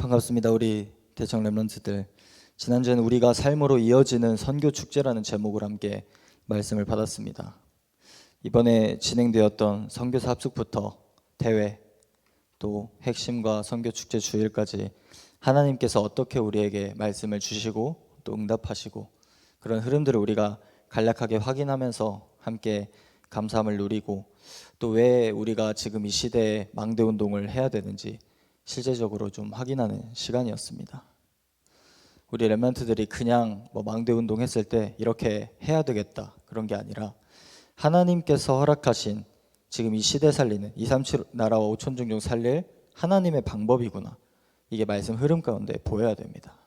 반갑습니다. 우리 대청 렘넌트들. 지난주에는 우리가 삶으로 이어지는 선교 축제라는 제목을 함께 말씀을 받았습니다. 이번에 진행되었던 선교사 합숙부터 대회, 또 핵심과 선교 축제 주일까지 하나님께서 어떻게 우리에게 말씀을 주시고 또 응답하시고 그런 흐름들을 우리가 간략하게 확인하면서 함께 감사함을 누리고 또 왜 우리가 지금 이 시대에 망대 운동을 해야 되는지 실제적으로 좀 확인하는 시간이었습니다. 우리 렘넌트들이 그냥 망대 운동 했을 때 이렇게 해야 되겠다 그런 게 아니라 하나님께서 허락하신 지금 이 시대 살리는 237 나라와 5천 종족 살릴 하나님의 방법이구나, 이게 말씀 흐름 가운데 보여야 됩니다.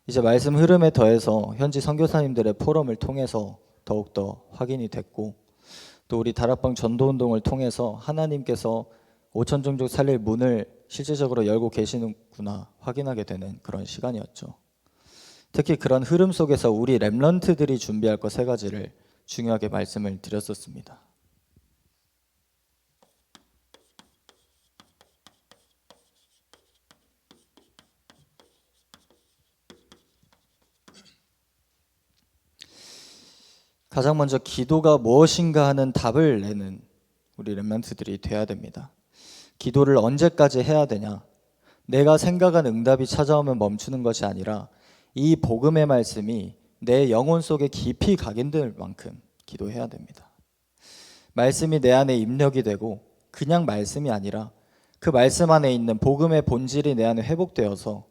이제 말씀 흐름에 더해서 현지 선교사님들의 포럼을 통해서 더욱더 확인이 됐고, 또 우리 다락방 전도운동을 통해서 하나님께서 5천 종족 살릴 문을 실제적으로 열고 계시는구나 확인하게 되는 그런 시간이었죠. 특히 그런 흐름 속에서 우리 렘넌트들이 준비할 것 세 가지를 중요하게 말씀을 드렸었습니다. 가장 먼저 기도가 무엇인가 하는 답을 내는 우리 렘넌트들이 돼야 됩니다. 기도를 언제까지 해야 되냐? 내가 생각한 응답이 찾아오면 멈추는 것이 아니라 이 복음의 말씀이 내 영혼 속에 깊이 각인될 만큼 기도해야 됩니다. 말씀이 내 안에 입력이 되고 그냥 말씀이 아니라 그 말씀 안에 있는 복음의 본질이 내 안에 회복되어서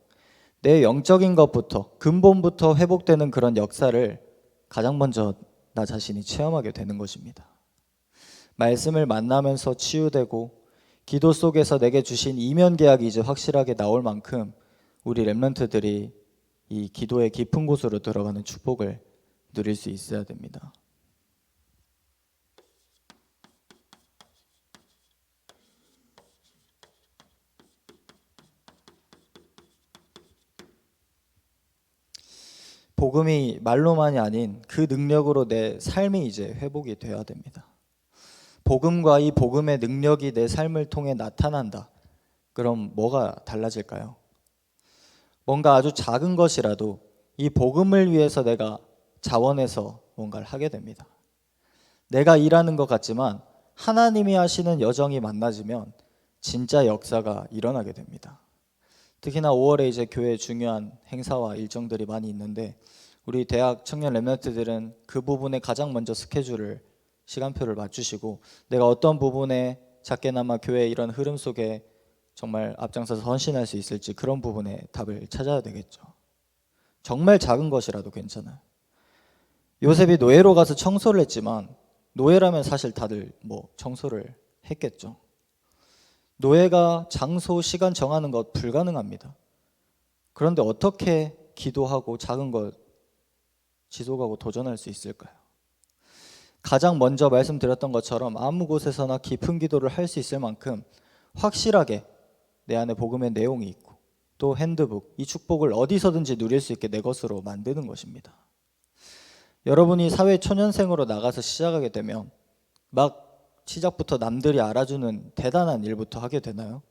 내 영적인 것부터 근본부터 회복되는 그런 역사를 가장 먼저 나 자신이 체험하게 되는 것입니다. 말씀을 만나면서 치유되고 기도 속에서 내게 주신 이면 계약이 이제 확실하게 나올 만큼 우리 렘넌트들이 이 기도의 깊은 곳으로 들어가는 축복을 누릴 수 있어야 됩니다. 복음이 말로만이 아닌 그 능력으로 내 삶이 이제 회복이 되어야 됩니다. 복음과 이 복음의 능력이 내 삶을 통해 나타난다. 그럼 뭐가 달라질까요? 뭔가 아주 작은 것이라도 이 복음을 위해서 내가 자원해서 뭔가를 하게 됩니다. 내가 일하는 것 같지만 하나님이 하시는 여정이 만나지면 진짜 역사가 일어나게 됩니다. 특히나 5월에 이제 교회 중요한 행사와 일정들이 많이 있는데 우리 대학 청년 렘넌트들은 그 부분에 가장 먼저 스케줄을 시간표를 맞추시고 내가 어떤 부분에 작게나마 교회 이런 흐름 속에 정말 앞장서서 헌신할 수 있을지 그런 부분에 답을 찾아야 되겠죠. 정말 작은 것이라도 괜찮아요. 요셉이 노예로 가서 청소를 했지만 노예라면 사실 다들 청소를 했겠죠. 노예가 장소, 시간 정하는 것 불가능합니다. 그런데 어떻게 기도하고 작은 것 지속하고 도전할 수 있을까요? 가장 먼저 말씀드렸던 것처럼 아무 곳에서나 깊은 기도를 할 수 있을 만큼 확실하게 내 안에 복음의 내용이 있고 또 핸드북, 이 축복을 어디서든지 누릴 수 있게 내 것으로 만드는 것입니다. 여러분이 사회 초년생으로 나가서 시작하게 되면 막 시작부터 남들이 알아주는 대단한 일부터 하게 되나요?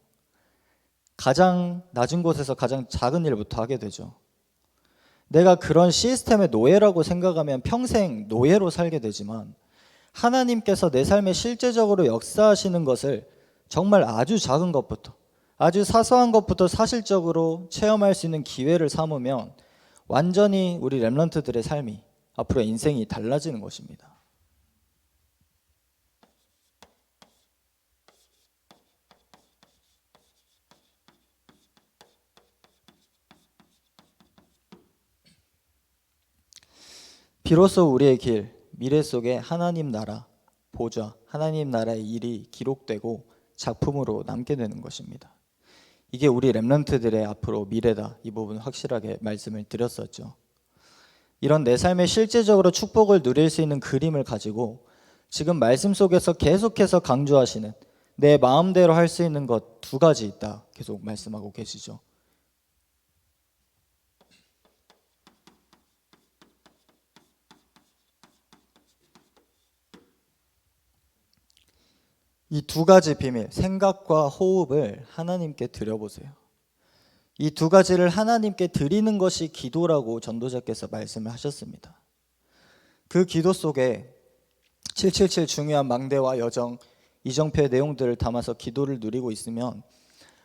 가장 낮은 곳에서 가장 작은 일부터 하게 되죠. 내가 그런 시스템의 노예라고 생각하면 평생 노예로 살게 되지만 하나님께서 내 삶에 실제적으로 역사하시는 것을 정말 아주 작은 것부터 아주 사소한 것부터 사실적으로 체험할 수 있는 기회를 삼으면 완전히 우리 렘넌트들의 삶이 앞으로 인생이 달라지는 것입니다. 비로소 우리의 길, 미래 속에 하나님 나라, 보좌, 하나님 나라의 일이 기록되고 작품으로 남게 되는 것입니다. 이게 우리 렘넌트들의 앞으로 미래다. 이 부분 확실하게 말씀을 드렸었죠. 이런 내 삶에 실제적으로 축복을 누릴 수 있는 그림을 가지고 지금 말씀 속에서 계속해서 강조하시는 내 마음대로 할 수 있는 것 두 가지 있다. 계속 말씀하고 계시죠. 이 두 가지 비밀, 생각과 호흡을 하나님께 드려보세요. 이 두 가지를 하나님께 드리는 것이 기도라고 전도자께서 말씀을 하셨습니다. 그 기도 속에 777 중요한 망대와 여정, 이정표의 내용들을 담아서 기도를 누리고 있으면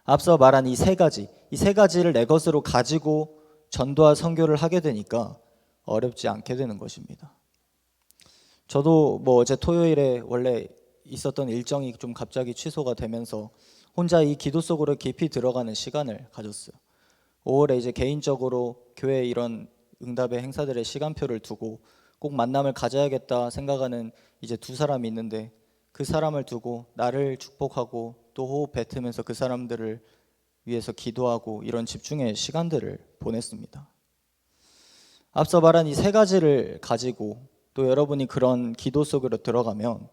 앞서 말한 이 세 가지를 내 것으로 가지고 전도와 선교를 하게 되니까 어렵지 않게 되는 것입니다. 저도 어제 토요일에 원래 있었던 일정이 좀 갑자기 취소가 되면서 혼자 이 기도 속으로 깊이 들어가는 시간을 가졌어요. 5월에 이제 개인적으로 교회 이런 응답의 행사들의 시간표를 두고 꼭 만남을 가져야겠다 생각하는 이제 두 사람이 있는데, 그 사람을 두고 나를 축복하고 또 호흡 뱉으면서 그 사람들을 위해서 기도하고 이런 집중의 시간들을 보냈습니다. 앞서 말한 이 세 가지를 가지고 또 여러분이 그런 기도 속으로 들어가면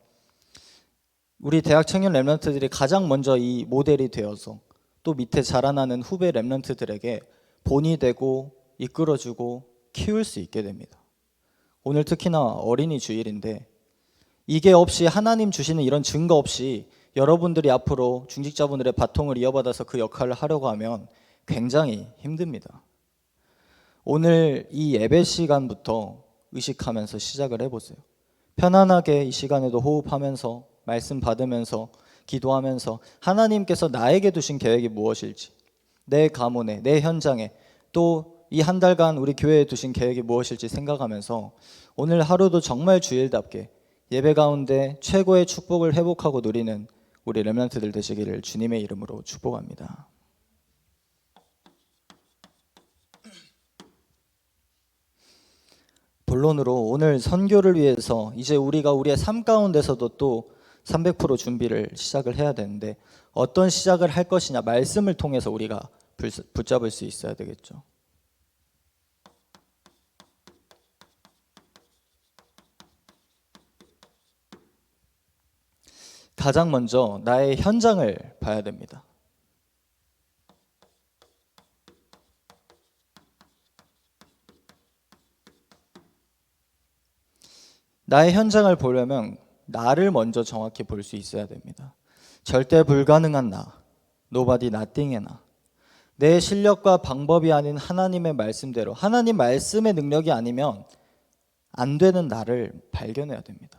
우리 대학 청년 랩런트들이 가장 먼저 이 모델이 되어서 또 밑에 자라나는 후배 랩런트들에게 본이 되고 이끌어주고 키울 수 있게 됩니다. 오늘 특히나 어린이 주일인데 이게 없이, 하나님 주시는 이런 증거 없이 여러분들이 앞으로 중직자분들의 바통을 이어받아서 그 역할을 하려고 하면 굉장히 힘듭니다. 오늘 이 예배 시간부터 의식하면서 시작을 해보세요. 편안하게 이 시간에도 호흡하면서 말씀 받으면서 기도하면서 하나님께서 나에게 두신 계획이 무엇일지, 내 가문에, 내 현장에, 또 이 한 달간 우리 교회에 두신 계획이 무엇일지 생각하면서 오늘 하루도 정말 주일답게 예배 가운데 최고의 축복을 회복하고 누리는 우리 렘넌트들 되시기를 주님의 이름으로 축복합니다. 본론으로 오늘 선교를 위해서 이제 우리가 우리의 삶 가운데서도 또 300% 준비를 시작을 해야 되는데, 어떤 시작을 할 것이냐, 말씀을 통해서 우리가 붙잡을 수 있어야 되겠죠. 가장 먼저 나의 현장을 봐야 됩니다. 나의 현장을 보려면 나를 먼저 정확히 볼 수 있어야 됩니다. 절대 불가능한 나, nobody nothing의 나, 내 실력과 방법이 아닌 하나님의 말씀대로, 하나님 말씀의 능력이 아니면 안 되는 나를 발견해야 됩니다.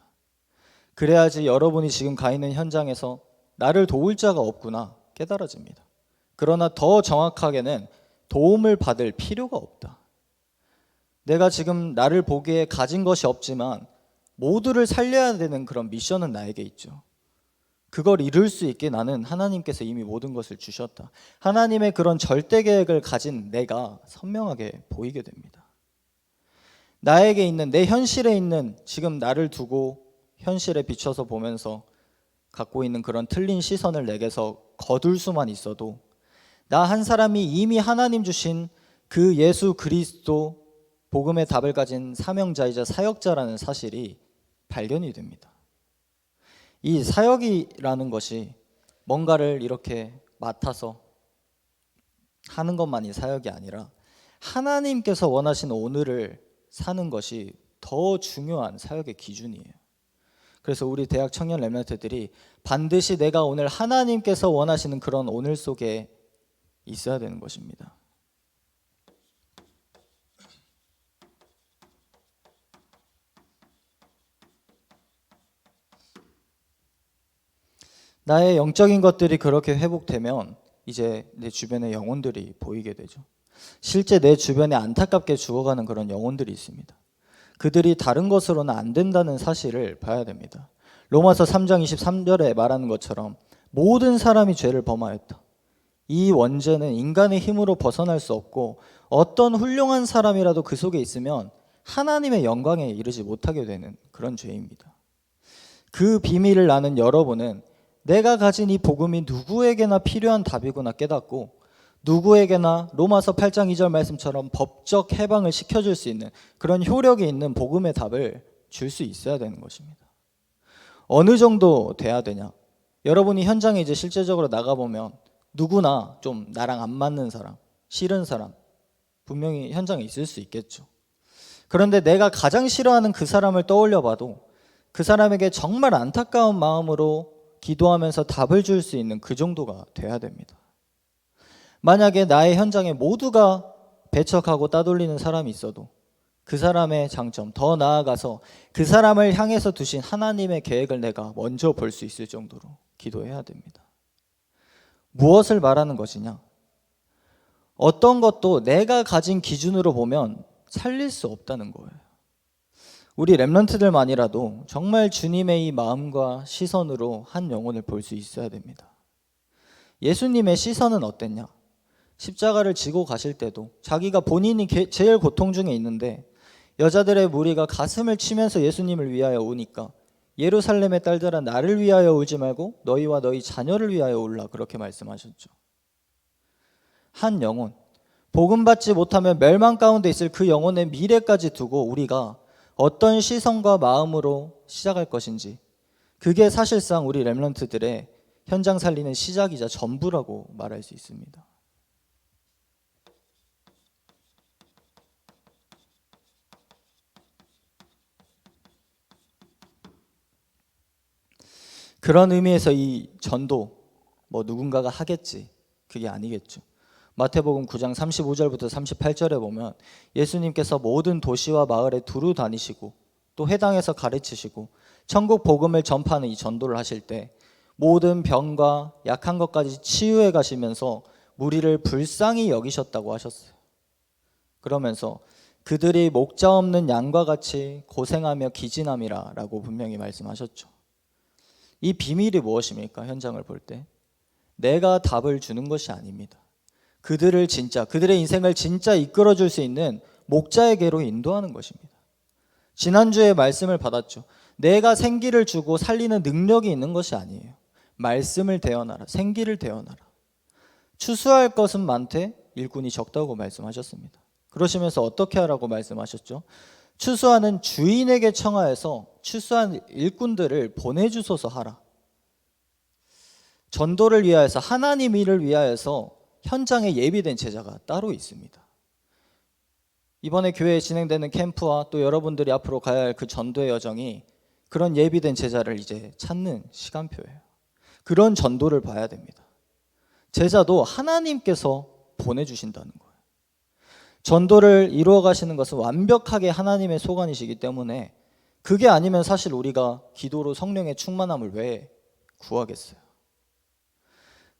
그래야지 여러분이 지금 가 있는 현장에서 나를 도울 자가 없구나 깨달아집니다. 그러나 더 정확하게는 도움을 받을 필요가 없다. 내가 지금 나를 보기에 가진 것이 없지만 모두를 살려야 되는 그런 미션은 나에게 있죠. 그걸 이룰 수 있게 나는 하나님께서 이미 모든 것을 주셨다. 하나님의 그런 절대 계획을 가진 내가 선명하게 보이게 됩니다. 나에게 있는, 내 현실에 있는, 지금 나를 두고 현실에 비춰서 보면서 갖고 있는 그런 틀린 시선을 내게서 거둘 수만 있어도 나 한 사람이 이미 하나님 주신 그 예수 그리스도 복음의 답을 가진 사명자이자 사역자라는 사실이 발견이 됩니다. 이 사역이라는 것이 뭔가를 이렇게 맡아서 하는 것만이 사역이 아니라 하나님께서 원하시는 오늘을 사는 것이 더 중요한 사역의 기준이에요. 그래서 우리 대학 청년 렘넌트들이 반드시 내가 오늘 하나님께서 원하시는 그런 오늘 속에 있어야 되는 것입니다. 나의 영적인 것들이 그렇게 회복되면 이제 내 주변의 영혼들이 보이게 되죠. 실제 내 주변에 안타깝게 죽어가는 그런 영혼들이 있습니다. 그들이 다른 것으로는 안 된다는 사실을 봐야 됩니다. 로마서 3장 23절에 말하는 것처럼 모든 사람이 죄를 범하였다. 이 원죄는 인간의 힘으로 벗어날 수 없고 어떤 훌륭한 사람이라도 그 속에 있으면 하나님의 영광에 이르지 못하게 되는 그런 죄입니다. 그 비밀을 아는 여러분은 내가 가진 이 복음이 누구에게나 필요한 답이구나 깨닫고 누구에게나 로마서 8장 2절 말씀처럼 법적 해방을 시켜줄 수 있는 그런 효력이 있는 복음의 답을 줄 수 있어야 되는 것입니다. 어느 정도 돼야 되냐? 여러분이 현장에 이제 실제적으로 나가보면 누구나 좀 나랑 안 맞는 사람, 싫은 사람 분명히 현장에 있을 수 있겠죠. 그런데 내가 가장 싫어하는 그 사람을 떠올려 봐도 그 사람에게 정말 안타까운 마음으로 기도하면서 답을 줄 수 있는 그 정도가 돼야 됩니다. 만약에 나의 현장에 모두가 배척하고 따돌리는 사람이 있어도 그 사람의 장점, 더 나아가서 그 사람을 향해서 두신 하나님의 계획을 내가 먼저 볼 수 있을 정도로 기도해야 됩니다. 무엇을 말하는 것이냐? 어떤 것도 내가 가진 기준으로 보면 살릴 수 없다는 거예요. 우리 렘넌트들만이라도 정말 주님의 이 마음과 시선으로 한 영혼을 볼 수 있어야 됩니다. 예수님의 시선은 어땠냐? 십자가를 지고 가실 때도 자기가 본인이 제일 고통 중에 있는데 여자들의 무리가 가슴을 치면서 예수님을 위하여 우니까 예루살렘의 딸들아 나를 위하여 울지 말고 너희와 너희 자녀를 위하여 울라, 그렇게 말씀하셨죠. 한 영혼, 복음 받지 못하면 멸망 가운데 있을 그 영혼의 미래까지 두고 우리가 어떤 시선과 마음으로 시작할 것인지, 그게 사실상 우리 렘넌트들의 현장 살리는 시작이자 전부라고 말할 수 있습니다. 그런 의미에서 이 전도, 누군가가 하겠지, 그게 아니겠죠. 마태복음 9장 35절부터 38절에 보면 예수님께서 모든 도시와 마을에 두루 다니시고 또 회당에서 가르치시고 천국 복음을 전파하는 이 전도를 하실 때 모든 병과 약한 것까지 치유해 가시면서 무리를 불쌍히 여기셨다고 하셨어요. 그러면서 그들이 목자 없는 양과 같이 고생하며 기진함이라 라고 분명히 말씀하셨죠. 이 비밀이 무엇입니까? 현장을 볼 때 내가 답을 주는 것이 아닙니다. 그들의 인생을 진짜 이끌어줄 수 있는 목자에게로 인도하는 것입니다. 지난주에 말씀을 받았죠. 내가 생기를 주고 살리는 능력이 있는 것이 아니에요. 말씀을 대언하라, 생기를 대언하라. 추수할 것은 많되 일꾼이 적다고 말씀하셨습니다. 그러시면서 어떻게 하라고 말씀하셨죠? 추수하는 주인에게 청하여서 추수한 일꾼들을 보내주소서 하라. 전도를 위하여서, 하나님 일을 위하여서 현장에 예비된 제자가 따로 있습니다. 이번에 교회에 진행되는 캠프와 또 여러분들이 앞으로 가야 할 그 전도의 여정이 그런 예비된 제자를 이제 찾는 시간표예요. 그런 전도를 봐야 됩니다. 제자도 하나님께서 보내주신다는 거예요. 전도를 이루어 가시는 것은 완벽하게 하나님의 소관이시기 때문에 그게 아니면 사실 우리가 기도로 성령의 충만함을 왜 구하겠어요?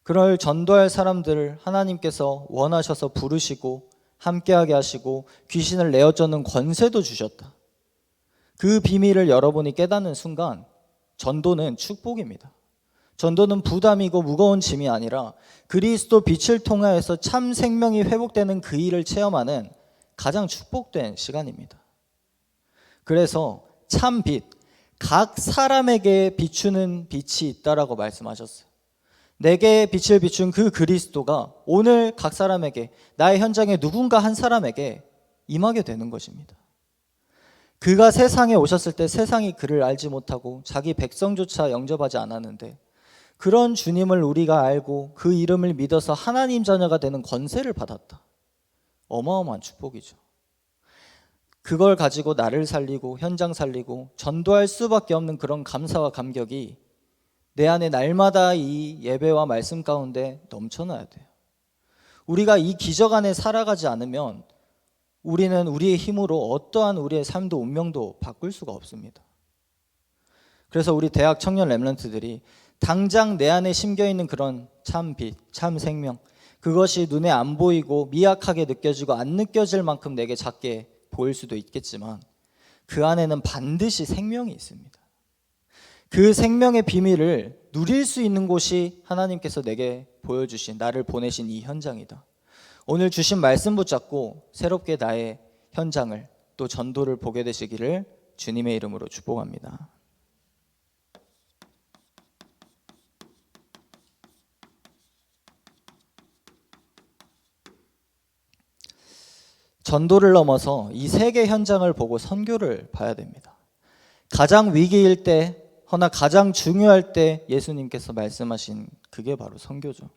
그럴 전도할 사람들을 하나님께서 원하셔서 부르시고 함께하게 하시고 귀신을 내어 쫓는 권세도 주셨다. 그 비밀을 여러분이 깨닫는 순간 전도는 축복입니다. 전도는 부담이고 무거운 짐이 아니라 그리스도 빛을 통하여서 참 생명이 회복되는 그 일을 체험하는 가장 축복된 시간입니다. 그래서 참 빛, 각 사람에게 비추는 빛이 있다라고 말씀하셨어요. 내게 빛을 비춘 그 그리스도가 오늘 각 사람에게, 나의 현장에 누군가 한 사람에게 임하게 되는 것입니다. 그가 세상에 오셨을 때 세상이 그를 알지 못하고 자기 백성조차 영접하지 않았는데 그런 주님을 우리가 알고 그 이름을 믿어서 하나님 자녀가 되는 권세를 받았다. 어마어마한 축복이죠. 그걸 가지고 나를 살리고 현장 살리고 전도할 수밖에 없는 그런 감사와 감격이 내 안에 날마다 이 예배와 말씀 가운데 넘쳐나야 돼요. 우리가 이 기적 안에 살아가지 않으면 우리는 우리의 힘으로 어떠한 우리의 삶도 운명도 바꿀 수가 없습니다. 그래서 우리 대학 청년 렘넌트들이 당장 내 안에 심겨있는 그런 참 빛, 참 생명, 그것이 눈에 안 보이고 미약하게 느껴지고 안 느껴질 만큼 내게 작게 보일 수도 있겠지만 그 안에는 반드시 생명이 있습니다. 그 생명의 비밀을 누릴 수 있는 곳이 하나님께서 내게 보여주신, 나를 보내신 이 현장이다. 오늘 주신 말씀 붙잡고 새롭게 나의 현장을 또 전도를 보게 되시기를 주님의 이름으로 축복합니다. 전도를 넘어서 이 세계 현장을 보고 선교를 봐야 됩니다. 가장 위기일 때, 허나 가장 중요할 때 예수님께서 말씀하신 그게 바로 선교죠.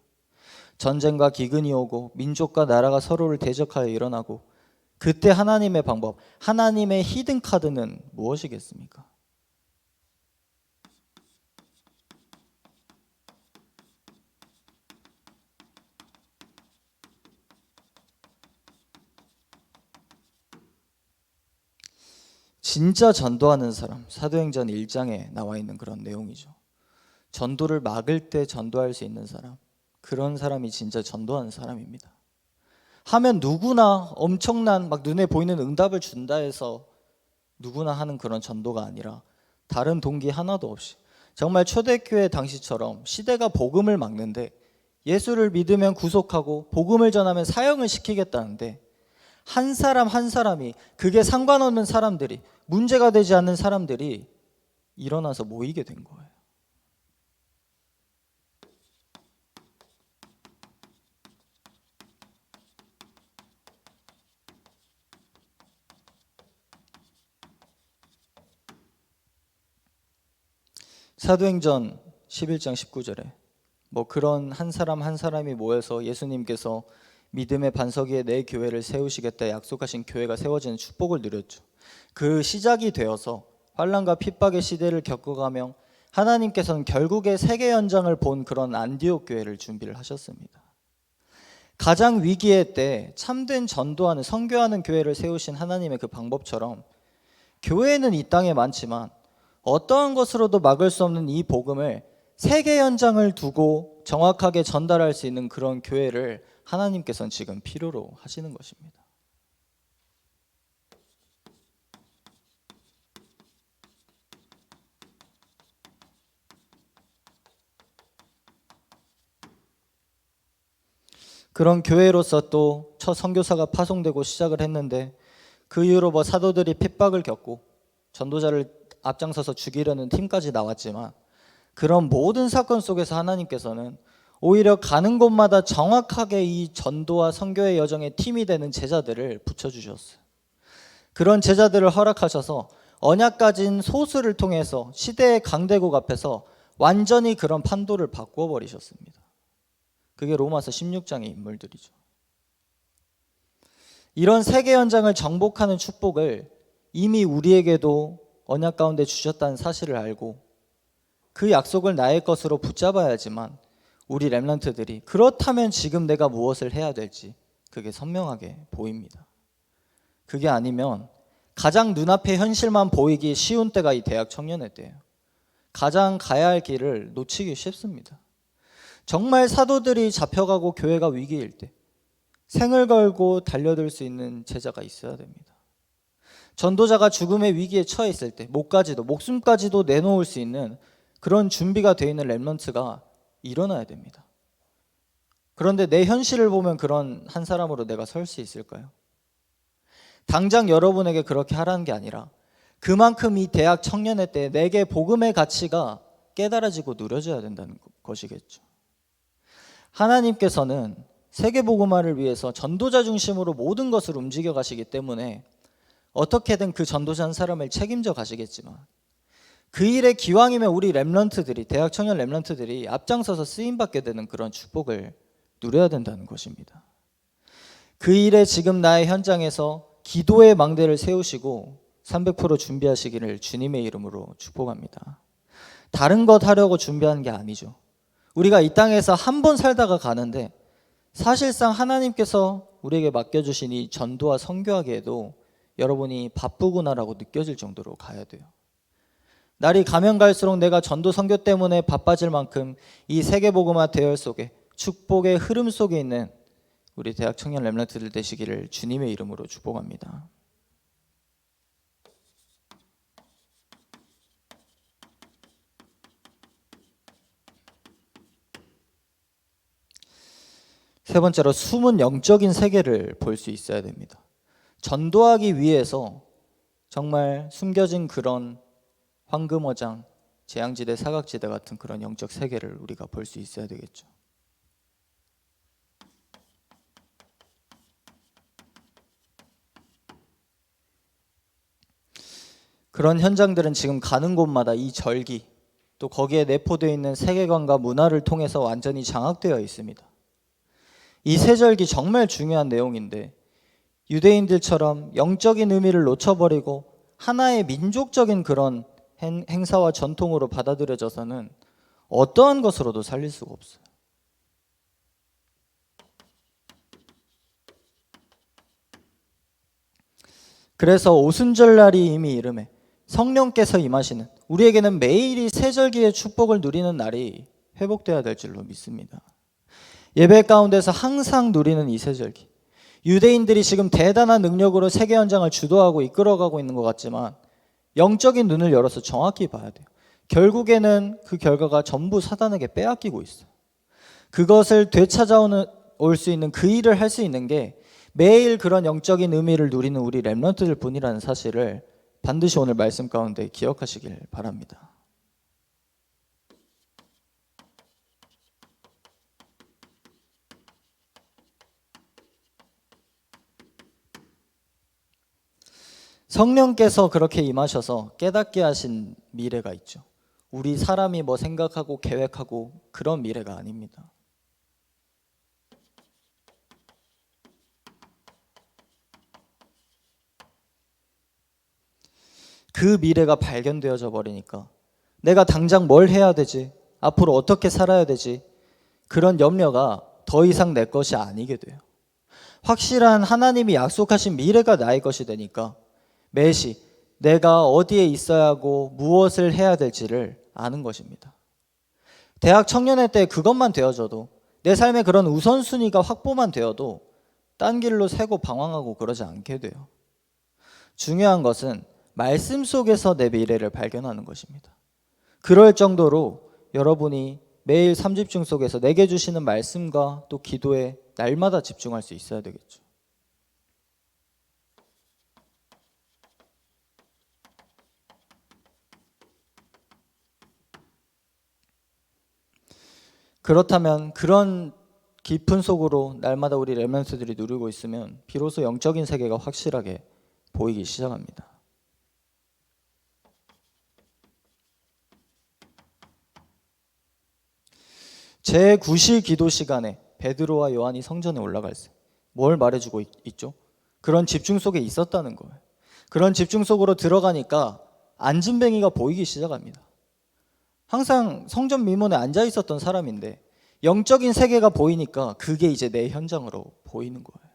전쟁과 기근이 오고 민족과 나라가 서로를 대적하여 일어나고 그때 하나님의 방법, 하나님의 히든 카드는 무엇이겠습니까? 진짜 전도하는 사람, 사도행전 1장에 나와 있는 그런 내용이죠. 전도를 막을 때 전도할 수 있는 사람, 그런 사람이 진짜 전도하는 사람입니다. 하면 누구나 엄청난 막 눈에 보이는 응답을 준다 해서 누구나 하는 그런 전도가 아니라 다른 동기 하나도 없이 정말 초대교회 당시처럼 시대가 복음을 막는데 예수를 믿으면 구속하고 복음을 전하면 사형을 시키겠다는데 한 사람 한 사람이, 그게 상관없는 사람들이, 문제가 되지 않는 사람들이 일어나서 모이게 된 거예요. 사도행전 11장 19절에 뭐 그런 한 사람 한 사람이 모여서 예수님께서 믿음의 반석 위에 내 교회를 세우시겠다 약속하신 교회가 세워지는 축복을 누렸죠. 그 시작이 되어서 환난과 핍박의 시대를 겪어가며 하나님께서는 결국에 세계 연장을 본 그런 안디옥 교회를 준비를 하셨습니다. 가장 위기의 때 참된 전도하는 선교하는 교회를 세우신 하나님의 그 방법처럼 교회는 이 땅에 많지만 어떠한 것으로도 막을 수 없는 이 복음을 세계 연장을 두고 정확하게 전달할 수 있는 그런 교회를 하나님께서는 지금 필요로 하시는 것입니다. 그런 교회로서 또 첫 선교사가 파송되고 시작을 했는데 그 이후로 뭐 사도들이 핍박을 겪고 전도자를 앞장서서 죽이려는 팀까지 나왔지만 그런 모든 사건 속에서 하나님께서는 오히려 가는 곳마다 정확하게 이 전도와 선교의 여정의 팀이 되는 제자들을 붙여주셨어요. 그런 제자들을 허락하셔서 언약 가진 소수를 통해서 시대의 강대국 앞에서 완전히 그런 판도를 바꾸어 버리셨습니다. 그게 로마서 16장의 인물들이죠. 이런 세계 연장을 정복하는 축복을 이미 우리에게도 언약 가운데 주셨다는 사실을 알고 그 약속을 나의 것으로 붙잡아야지만 우리 렘넌트들이 그렇다면 지금 내가 무엇을 해야 될지 그게 선명하게 보입니다. 그게 아니면 가장 눈앞의 현실만 보이기 쉬운 때가 이 대학 청년회 때예요. 가장 가야 할 길을 놓치기 쉽습니다. 정말 사도들이 잡혀가고 교회가 위기일 때 생을 걸고 달려들 수 있는 제자가 있어야 됩니다. 전도자가 죽음의 위기에 처해 있을 때 목숨까지도 내놓을 수 있는 그런 준비가 되어 있는 렘넌트가 일어나야 됩니다. 그런데 내 현실을 보면 그런 한 사람으로 내가 설 수 있을까요? 당장 여러분에게 그렇게 하라는 게 아니라 그만큼 이 대학 청년회 때 내게 복음의 가치가 깨달아지고 누려져야 된다는 것이겠죠. 하나님께서는 세계복음화를 위해서 전도자 중심으로 모든 것을 움직여 가시기 때문에 어떻게든 그 전도자 한 사람을 책임져 가시겠지만 그 일에 기왕이면 우리 렘넌트들이, 대학 청년 렘넌트들이 앞장서서 쓰임받게 되는 그런 축복을 누려야 된다는 것입니다. 그 일에 지금 나의 현장에서 기도의 망대를 세우시고 300% 준비하시기를 주님의 이름으로 축복합니다. 다른 것 하려고 준비하는 게 아니죠. 우리가 이 땅에서 한 번 살다가 가는데 사실상 하나님께서 우리에게 맡겨주신 이 전도와 선교하기에도 여러분이 바쁘구나라고 느껴질 정도로 가야 돼요. 날이 가면 갈수록 내가 전도 선교 때문에 바빠질 만큼 이 세계복음화 대열 속에 축복의 흐름 속에 있는 우리 대학 청년 렘넌트들 되시기를 주님의 이름으로 축복합니다. 세 번째로 숨은 영적인 세계를 볼 수 있어야 됩니다. 전도하기 위해서 정말 숨겨진 그런 황금어장, 재앙지대, 사각지대 같은 그런 영적 세계를 우리가 볼 수 있어야 되겠죠. 그런 현장들은 지금 가는 곳마다 이 절기, 또 거기에 내포되어 있는 세계관과 문화를 통해서 완전히 장악되어 있습니다. 이 세절기 정말 중요한 내용인데 유대인들처럼 영적인 의미를 놓쳐버리고 하나의 민족적인 그런 행사와 전통으로 받아들여져서는 어떠한 것으로도 살릴 수가 없어요. 그래서 오순절날이 이미 이르매 성령께서 임하시는, 우리에게는 매일이 새절기의 축복을 누리는 날이 회복되어야 될 줄로 믿습니다. 예배 가운데서 항상 누리는 이 새절기, 유대인들이 지금 대단한 능력으로 세계 현장을 주도하고 이끌어가고 있는 것 같지만 영적인 눈을 열어서 정확히 봐야 돼요. 결국에는 그 결과가 전부 사단에게 빼앗기고 있어요. 그것을 되찾아올 수 있는 그 일을 할 수 있는 게 매일 그런 영적인 의미를 누리는 우리 렘넌트들 뿐이라는 사실을 반드시 오늘 말씀 가운데 기억하시길 바랍니다. 성령께서 그렇게 임하셔서 깨닫게 하신 미래가 있죠. 우리 사람이 뭐 생각하고 계획하고 그런 미래가 아닙니다. 그 미래가 발견되어져 버리니까 내가 당장 뭘 해야 되지? 앞으로 어떻게 살아야 되지? 그런 염려가 더 이상 내 것이 아니게 돼요. 확실한 하나님이 약속하신 미래가 나의 것이 되니까 매시 내가 어디에 있어야 하고 무엇을 해야 될지를 아는 것입니다. 대학 청년회 때 그것만 되어져도, 내 삶의 그런 우선순위가 확보만 되어도 딴 길로 새고 방황하고 그러지 않게 돼요. 중요한 것은 말씀 속에서 내 미래를 발견하는 것입니다. 그럴 정도로 여러분이 매일 삶집중 속에서 내게 주시는 말씀과 또 기도에 날마다 집중할 수 있어야 되겠죠. 그렇다면 그런 깊은 속으로 날마다 우리 렘넌트들이 누리고 있으면 비로소 영적인 세계가 확실하게 보이기 시작합니다. 제9시 기도 시간에 베드로와 요한이 성전에 올라갈 때 뭘 말해주고 있죠? 그런 집중 속에 있었다는 거예요. 그런 집중 속으로 들어가니까 안진뱅이가 보이기 시작합니다. 항상 성전 미문에 앉아 있었던 사람인데 영적인 세계가 보이니까 그게 이제 내 현장으로 보이는 거예요.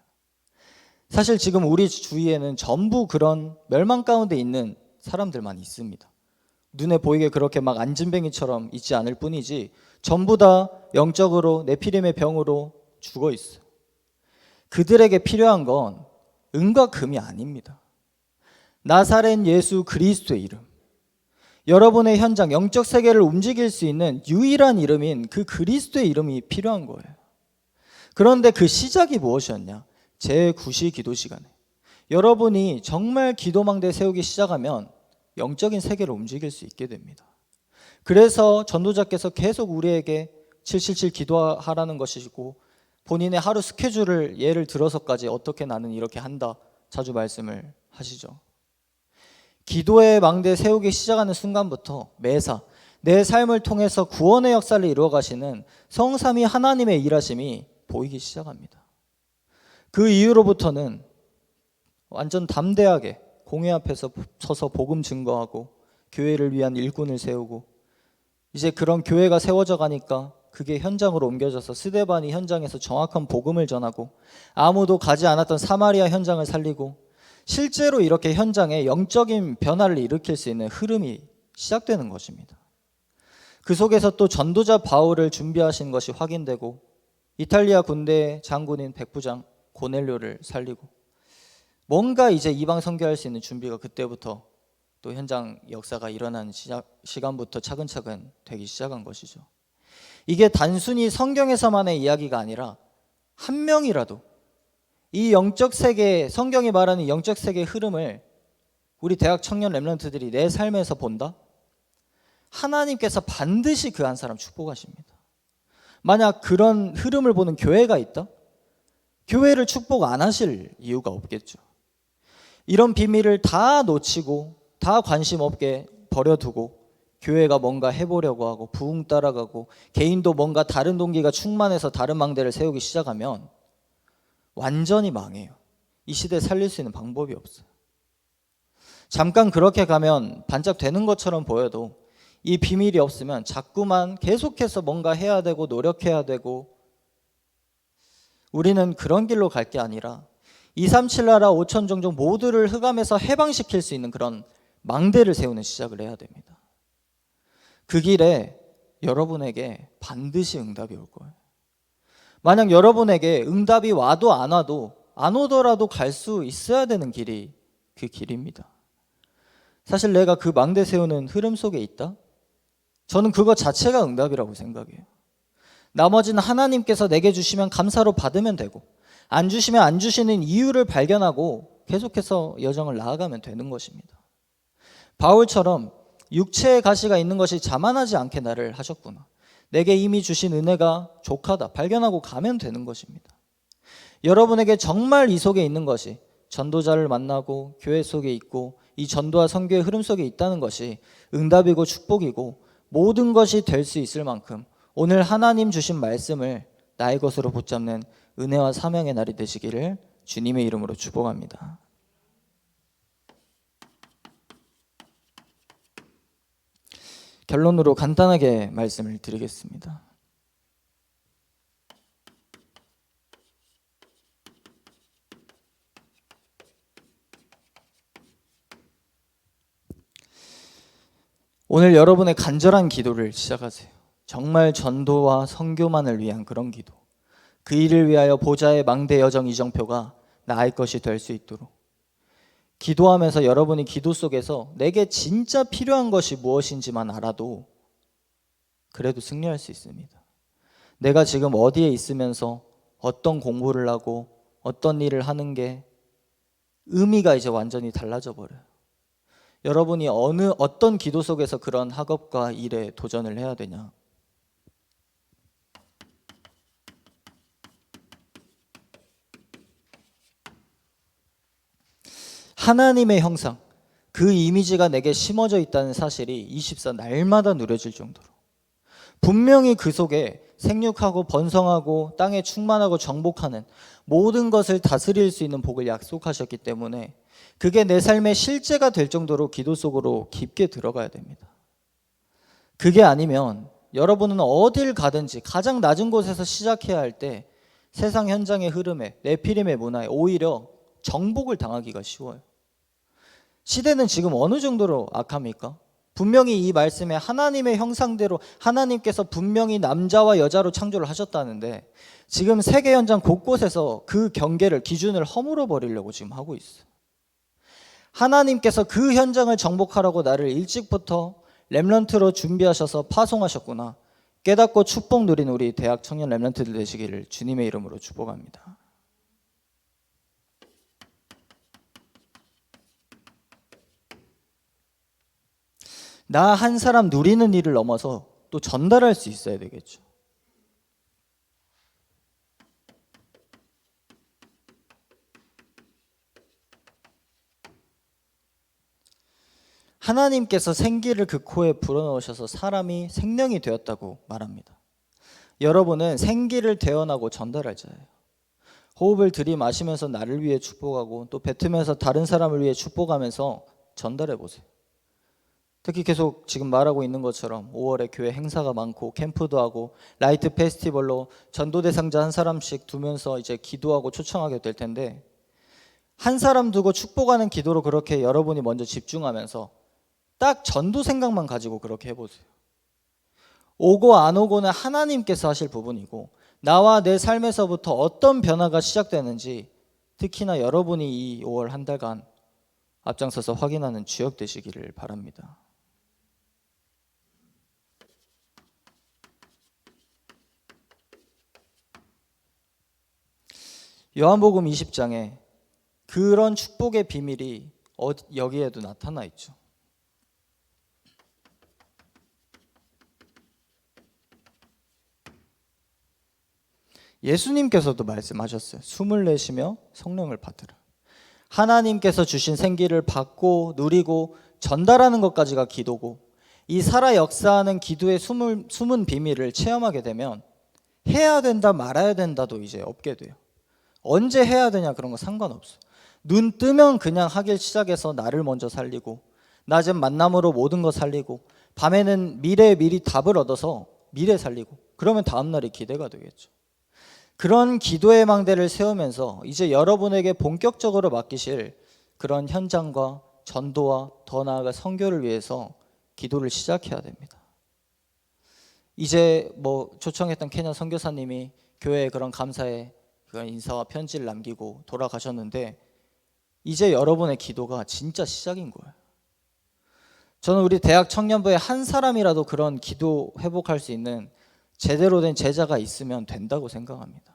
사실 지금 우리 주위에는 전부 그런 멸망 가운데 있는 사람들만 있습니다. 눈에 보이게 그렇게 막 안진뱅이처럼 있지 않을 뿐이지 전부 다 영적으로 네피림의 병으로 죽어 있어요. 그들에게 필요한 건 은과 금이 아닙니다. 나사렛 예수 그리스도의 이름, 여러분의 현장, 영적 세계를 움직일 수 있는 유일한 이름인 그 그리스도의 이름이 필요한 거예요. 그런데 그 시작이 무엇이었냐? 제9시 기도 시간에 여러분이 정말 기도망대 세우기 시작하면 영적인 세계를 움직일 수 있게 됩니다. 그래서 전도자께서 계속 우리에게 777 기도하라는 것이고 본인의 하루 스케줄을 예를 들어서까지 어떻게 나는 이렇게 한다 자주 말씀을 하시죠. 기도의 망대 세우기 시작하는 순간부터 매사 내 삶을 통해서 구원의 역사를 이루어 가시는 성삼위 하나님의 일하심이 보이기 시작합니다. 그 이후로부터는 완전 담대하게 공회 앞에서 서서 복음 증거하고 교회를 위한 일꾼을 세우고, 이제 그런 교회가 세워져 가니까 그게 현장으로 옮겨져서 스데반이 현장에서 정확한 복음을 전하고 아무도 가지 않았던 사마리아 현장을 살리고, 실제로 이렇게 현장에 영적인 변화를 일으킬 수 있는 흐름이 시작되는 것입니다. 그 속에서 또 전도자 바울을 준비하신 것이 확인되고 이탈리아 군대 장군인 백부장 고넬료를 살리고, 뭔가 이제 이방 선교할 수 있는 준비가 그때부터 또 현장 역사가 일어난 시간부터 차근차근 되기 시작한 것이죠. 이게 단순히 성경에서만의 이야기가 아니라 한 명이라도 이 영적 세계, 성경이 말하는 영적 세계의 흐름을 우리 대학 청년 렘넌트들이 내 삶에서 본다? 하나님께서 반드시 그 한 사람 축복하십니다. 만약 그런 흐름을 보는 교회가 있다? 교회를 축복 안 하실 이유가 없겠죠. 이런 비밀을 다 놓치고 다 관심 없게 버려두고 교회가 뭔가 해보려고 하고 부흥 따라가고 개인도 뭔가 다른 동기가 충만해서 다른 망대를 세우기 시작하면 완전히 망해요. 이 시대에 살릴 수 있는 방법이 없어요. 잠깐 그렇게 가면 반짝되는 것처럼 보여도 이 비밀이 없으면 자꾸만 계속해서 뭔가 해야 되고 노력해야 되고, 우리는 그런 길로 갈 게 아니라 237 나라 5천 종족 모두를 흑암에서 해방시킬 수 있는 그런 망대를 세우는 시작을 해야 됩니다. 그 길에 여러분에게 반드시 응답이 올 거예요. 만약 여러분에게 응답이 와도 안 와도 안 오더라도 갈 수 있어야 되는 길이 그 길입니다. 사실 내가 그 망대 세우는 흐름 속에 있다? 저는 그거 자체가 응답이라고 생각해요. 나머지는 하나님께서 내게 주시면 감사로 받으면 되고, 안 주시면 안 주시는 이유를 발견하고 계속해서 여정을 나아가면 되는 것입니다. 바울처럼 육체의 가시가 있는 것이 자만하지 않게 나를 하셨구나, 내게 이미 주신 은혜가 족하다 발견하고 가면 되는 것입니다. 여러분에게 정말 이 속에 있는 것이 전도자를 만나고 교회 속에 있고 이 전도와 선교의 흐름 속에 있다는 것이 응답이고 축복이고 모든 것이 될 수 있을 만큼 오늘 하나님 주신 말씀을 나의 것으로 붙잡는 은혜와 사명의 날이 되시기를 주님의 이름으로 축복합니다. 결론으로 간단하게 말씀을 드리겠습니다. 오늘 여러분의 간절한 기도를 시작하세요. 정말 전도와 선교만을 위한 그런 기도. 그 일을 위하여 보좌의 망대 여정 이정표가 나의 것이 될 수 있도록 기도하면서 여러분이 기도 속에서 내게 진짜 필요한 것이 무엇인지만 알아도 그래도 승리할 수 있습니다. 내가 지금 어디에 있으면서 어떤 공부를 하고 어떤 일을 하는 게 의미가 이제 완전히 달라져 버려요. 여러분이 어떤 기도 속에서 그런 학업과 일에 도전을 해야 되냐? 하나님의 형상, 그 이미지가 내게 심어져 있다는 사실이 24 날마다 누려질 정도로 분명히 그 속에 생육하고 번성하고 땅에 충만하고 정복하는 모든 것을 다스릴 수 있는 복을 약속하셨기 때문에 그게 내 삶의 실제가 될 정도로 기도 속으로 깊게 들어가야 됩니다. 그게 아니면 여러분은 어딜 가든지 가장 낮은 곳에서 시작해야 할 때 세상 현장의 흐름에 네피림의 문화에 오히려 정복을 당하기가 쉬워요. 시대는 지금 어느 정도로 악합니까? 분명히 이 말씀에 하나님의 형상대로 하나님께서 분명히 남자와 여자로 창조를 하셨다는데 지금 세계 현장 곳곳에서 그 경계를 기준을 허물어 버리려고 지금 하고 있어요. 하나님께서 그 현장을 정복하라고 나를 일찍부터 렘넌트로 준비하셔서 파송하셨구나 깨닫고 축복 누린 우리 대학 청년 렘넌트들 되시기를 주님의 이름으로 축복합니다. 나 한 사람 누리는 일을 넘어서 또 전달할 수 있어야 되겠죠. 하나님께서 생기를 그 코에 불어넣으셔서 사람이 생명이 되었다고 말합니다. 여러분은 생기를 태어나고 전달할 자예요. 호흡을 들이마시면서 나를 위해 축복하고 또 뱉으면서 다른 사람을 위해 축복하면서 전달해 보세요. 특히 계속 지금 말하고 있는 것처럼 5월에 교회 행사가 많고 캠프도 하고 라이트 페스티벌로 전도 대상자 한 사람씩 두면서 이제 기도하고 초청하게 될 텐데 한 사람 두고 축복하는 기도로 그렇게 여러분이 먼저 집중하면서 딱 전도 생각만 가지고 그렇게 해보세요. 오고 안 오고는 하나님께서 하실 부분이고 나와 내 삶에서부터 어떤 변화가 시작되는지 특히나 여러분이 이 5월 한 달간 앞장서서 확인하는 주역 되시기를 바랍니다. 요한복음 20장에 그런 축복의 비밀이 여기에도 나타나 있죠. 예수님께서도 말씀하셨어요. 숨을 내쉬며 성령을 받으라. 하나님께서 주신 생기를 받고 누리고 전달하는 것까지가 기도고 이 살아 역사하는 기도의 숨은 비밀을 체험하게 되면 해야 된다 말아야 된다도 이제 없게 돼요. 언제 해야 되냐 그런 거 상관없어. 눈 뜨면 그냥 하길 시작해서 나를 먼저 살리고 낮은 만남으로 모든 거 살리고 밤에는 미래에 미리 답을 얻어서 미래 살리고 그러면 다음 날이 기대가 되겠죠. 그런 기도의 망대를 세우면서 이제 여러분에게 본격적으로 맡기실 그런 현장과 전도와 더 나아가 선교를 위해서 기도를 시작해야 됩니다. 이제 초청했던 케냐 선교사님이 교회에 그런 감사의 그런 인사와 편지를 남기고 돌아가셨는데 이제 여러분의 기도가 진짜 시작인 거예요. 저는 우리 대학 청년부에 한 사람이라도 그런 기도 회복할 수 있는 제대로 된 제자가 있으면 된다고 생각합니다.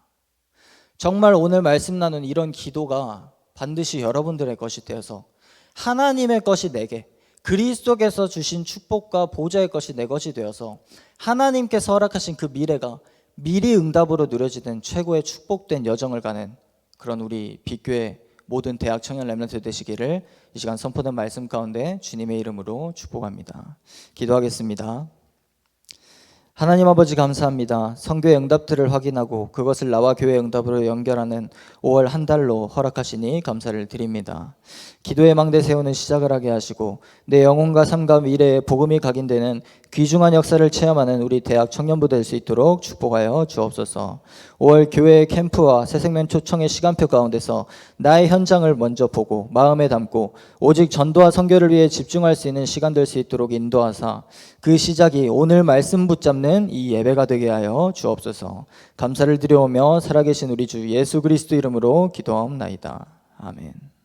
정말 오늘 말씀 나눈 이런 기도가 반드시 여러분들의 것이 되어서 하나님의 것이 내게, 그리스도께서 주신 축복과 보좌의 것이 내 것이 되어서 하나님께서 허락하신 그 미래가 미리 응답으로 누려지는 최고의 축복된 여정을 가는 그런 우리 빛교회 모든 대학 청년 렘넌트 되시기를 이 시간 선포된 말씀 가운데 주님의 이름으로 축복합니다. 기도하겠습니다. 하나님 아버지 감사합니다. 선교의 응답들을 확인하고 그것을 나와 교회의 응답으로 연결하는 5월 한 달로 허락하시니 감사를 드립니다. 기도의 망대 세우는 시작을 하게 하시고 내 영혼과 삶과 미래에 복음이 각인되는 귀중한 역사를 체험하는 우리 대학 청년부 될 수 있도록 축복하여 주옵소서. 5월 교회의 캠프와 새생명 초청의 시간표 가운데서 나의 현장을 먼저 보고 마음에 담고 오직 전도와 선교를 위해 집중할 수 있는 시간 될 수 있도록 인도하사 그 시작이 오늘 말씀 붙잡는 이 예배가 되게 하여 주옵소서. 감사를 드려오며 살아계신 우리 주 예수 그리스도 이름으로 기도하옵나이다. 아멘.